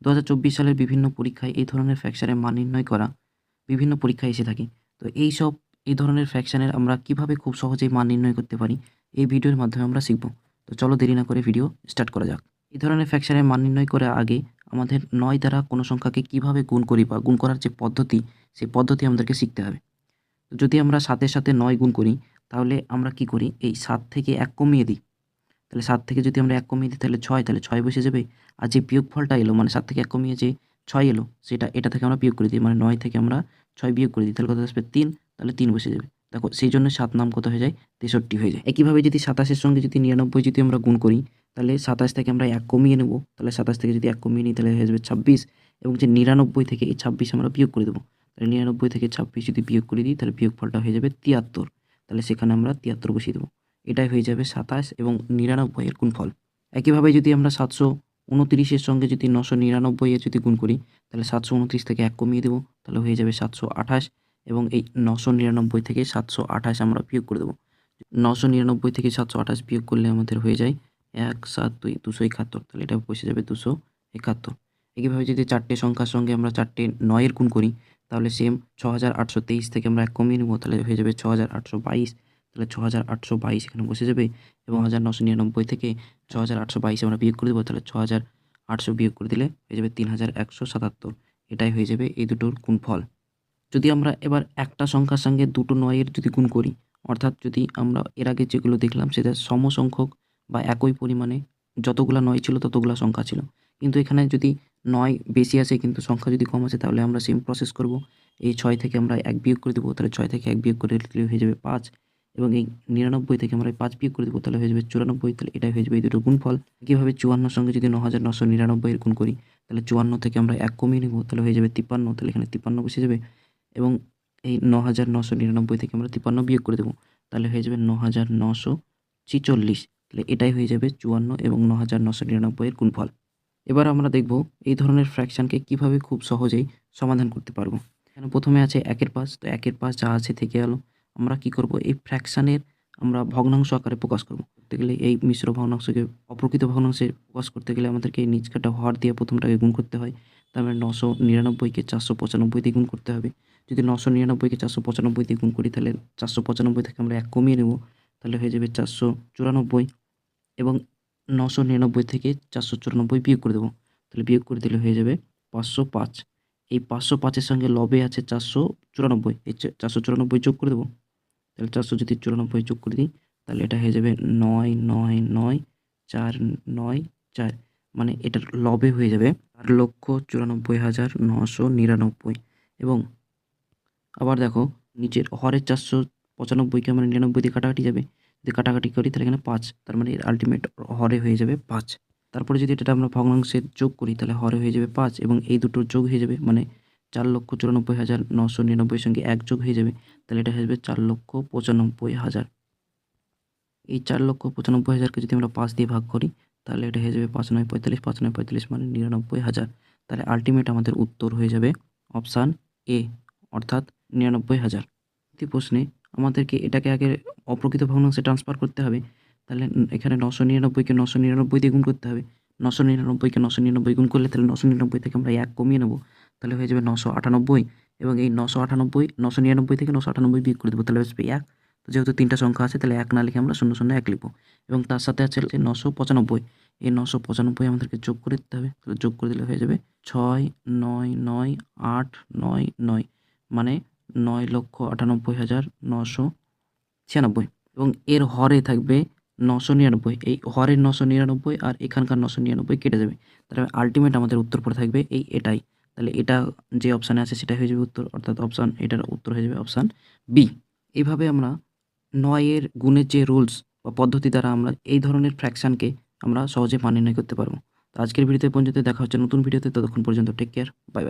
2024 সালের বিভিন্ন পরীক্ষায় এই ধরনের ফ্র্যাকশনের মান নির্ণয় করা বিভিন্ন পরীক্ষায় এসে থাকে। তো এই ধরনের ফ্র্যাকশনের আমরা কিভাবে খুব সহজেই মান নির্ণয় করতে পারি, এই ভিডিওর মাধ্যমে আমরা শিখব। তো চলো দেরি না করে ভিডিও স্টার্ট করা যাক। এই ধরনের ফ্র্যাকশনের মান নির্ণয় করার আগে আমাদের 9 দ্বারা কোনো সংখ্যাকে কিভাবে গুণ করি বা গুণ করার যে পদ্ধতি, সেই পদ্ধতি আমাদেরকে শিখতে হবে। তো যদি আমরা 7 এর সাথে 9 গুণ করি, তাহলে আমরা কি করি, এই 7 থেকে 1 কমিয়ে দিই। তাহলে 7 থেকে যদি আমরা 1 কমিয়ে দিই তাহলে 6, তাহলে 6 বসে যাবে। আর যে বিয়োগফলটা এলো, মানে 7 থেকে 1 কমিয়ে যে 6 এলো, এটা থেকে আমরা বিয়োগ করে দিই, মানে 9 থেকে আমরা 6 বিয়োগ করে দিই, তাহলে কত আসবে 3, তাহলে 3 বসে যাবে। দেখো সেই জন্য 7 নাম কত হয়ে যায়, 63 হয়ে যায়। একইভাবে যদি 27 এর সঙ্গে যদি 99 যদি আমরা গুণ করি, তাহলে 27 থেকে আমরা 1 কমিয়ে নেব, তাহলে 27 থেকে যদি 1 কমিয়ে নিই তাহলে হয়ে যাবে 26, এবং যে 99 থেকে এই 26 আমরা বিয়োগ করে দেবো। তাহলে 99 থেকে 26 যদি বিয়োগ করে দিই তাহলে বিয়োগফলটা হয়ে যাবে 73, তাহলে সেখানে আমরা 73 বসিয়ে দেবো। এটাই হয়ে যাবে 27 এবং 99 এর গুণফল। একইভাবে যদি আমরা 729 এর সঙ্গে যদি 999 এর যদি গুণ করি, তাহলে 729 থেকে 1 কমিয়ে দেবো, তাহলে হয়ে যাবে 728, এবং এই 999 থেকে 728 আমরা বিয়োগ করে দেবো। 999 থেকে 728 বিয়োগ করলে আমাদের হয়ে যায় 172, 271, তাহলে এটা বসে যাবে 271। একইভাবে যদি 4টে সংখ্যার সঙ্গে আমরা 4টে 9 এর গুণ করি, তাহলে সেম 6823 থেকে আমরা 1 কমিয়ে নেব, তাহলে হয়ে যাবে 6822, তাহলে 6822 এখানে বসে যাবে, এবং 999 থেকে 6822 আমরা বিয়োগ করে দেবো, তাহলে 6800 বিয়োগ করে দিলে হয়ে যাবে 3177। এটাই হয়ে যাবে এই দুটোর গুণফল। যদি আমরা এবার একটা সংখ্যার সঙ্গে দুটো 9 এর যদি গুণ করি, অর্থাৎ যদি আমরা এর আগে যেগুলো দেখলাম সেটা সমসংখ্যক বা একই পরিমাণে যতগুলা 9 ছিল ততগুলা সংখ্যা ছিল, কিন্তু এখানে যদি 9 বেশি আসে কিন্তু সংখ্যা যদি কম আসে, তাহলে আমরা সেম প্রসেস করব। এই 6 থেকে আমরা 1 বিয়োগ করে দেবো, তাহলে 6 থেকে 1 বিয়োগ করে দিলে হয়ে যাবে 5, এবং এই 99 থেকে আমরা 5 বিয়োগ করে দেবো, তাহলে হয়ে যাবে 94, তাহলে এটাই হয়ে যাবে এই দুটোর গুণফল। একইভাবে 54 এর সঙ্গে যদি 9999 এর গুণ করি, তাহলে 54 থেকে আমরা 1 কমিয়ে নেব, তাহলে হয়ে যাবে 53, তাহলে এখানে 53 বসে যাবে, এবং এই 9999 থেকে আমরা 53 বিয়োগ করে দেবো, তাহলে হয়ে যাবে 9946, তাহলে এটাই হয়ে যাবে 54 এবং 9999 এর গুণফল। এবার আমরা দেখব এই ধরনের ফ্র্যাকশনকে কিভাবে খুব সহজেই সমাধান করতে পারবো। এখানে প্রথমে আছে 1 এর পাশ, তো 1 এর পাশ যা আছে থেকে গেল। আমরা কি করব, এই ফ্র্যাকশনের আমরা ভগ্নাংশ আকারে প্রকাশ করব। করতে গেলে এই মিশ্র ভগ্নাংশকে অপ্রকৃত ভগ্নাংশে প্রকাশ করতে গেলে আমাদেরকে এই নিচ কাটা হর দিয়ে প্রথমটাকে গুণ করতে হয়। তারপরে 999কে 495 দিয়ে গুণ করতে হবে। যদি 999কে 495 দিয়ে গুণ করি, তাহলে 495 থেকে আমরা 1 কমিয়ে নেব, তাহলে হয়ে যাবে 494, এবং 999 থেকে 494 বিয়োগ করে দেবো, তাহলে বিয়োগ করে দিলে হয়ে যাবে 505। এই 505 এর সঙ্গে লবে আছে 494, এই 494 যোগ করে দেবো, তাহলে 494 যোগ করে দিই, তাহলে এটা হয়ে যাবে 999494, মানে এটার লবে হয়ে যাবে 4,94,999। এবং আবার দেখো নিচের হরের 495কে আমরা 99 দিয়ে কাটাকাটি যাবে, যদি কাটাকাটি করি তাহলে এখানে 5, তার মানে এর আলটিমেট হরে হয়ে যাবে 5। তারপরে যদি এটা আমরা ভগ্নাংশে যোগ করি তাহলে হরে হয়ে যাবে 5, এবং এই দুটোর যোগ হয়ে যাবে, মানে 4,94,999 সঙ্গে 1 যোগ হয়ে যাবে, তাহলে এটা হয়ে যাবে 4,95,000। এই 4,95,000কে যদি আমরা 5 দিয়ে ভাগ করি, তাহলে এটা হয়ে যাবে 5 9 45, 5 9 45 মানে 99,000। তাহলে আলটিমেট আমাদের উত্তর হয়ে যাবে অপশান এ, অর্থাৎ 99,000। পরবর্তী প্রশ্নে আমাদেরকে এটাকে আগে অপ্রকৃত ভগ্নাংশে ট্রান্সফার করতে হবে। তাহলে এখানে 999কে 999 দিয়ে গুণ করতে হবে। 999কে 999 গুণ করলে তাহলে 999 থেকে আমরা 1 কমিয়ে নেব, তাহলে হয়ে যাবে 998, এবং এই 999 থেকে 998 বিয়োগ করে দেবো, তাহলে আসবে 1। তো যেহেতু 3টা সংখ্যা আছে, তাহলে 1 না লিখে আমরা 001 লিখবো, এবং তার সাথে আছে 995। এই 995 আমাদেরকে যোগ করে দিতে হবে, তাহলে যোগ করে দিলে হয়ে যাবে 6,9,9,8,9,9, মানে 9,98,996, এবং এর হরে থাকবে 999। এই হরের 999 আর এখানকার 999 কেটে যাবে, তাহলে আলটিমেট আমাদের উত্তর পড়ে থাকবে এটাই। তাহলে এটা যে অপশানে আছে সেটাই হয়ে যাবে উত্তর, অর্থাৎ এটার উত্তর হয়ে যাবে অপশান বি। এইভাবে আমরা 9 এর গুণের যে রুলস বা পদ্ধতি দ্বারা আমরা এই ধরনের ফ্র্যাকশনকে আমরা সহজে মান নির্ণয় করতে পারবো। তো আজকের ভিডিওতে পর্যন্ত দেখা হচ্ছে নতুন ভিডিওতে, ততক্ষণ পর্যন্ত টেক কেয়ার, বাই বাই।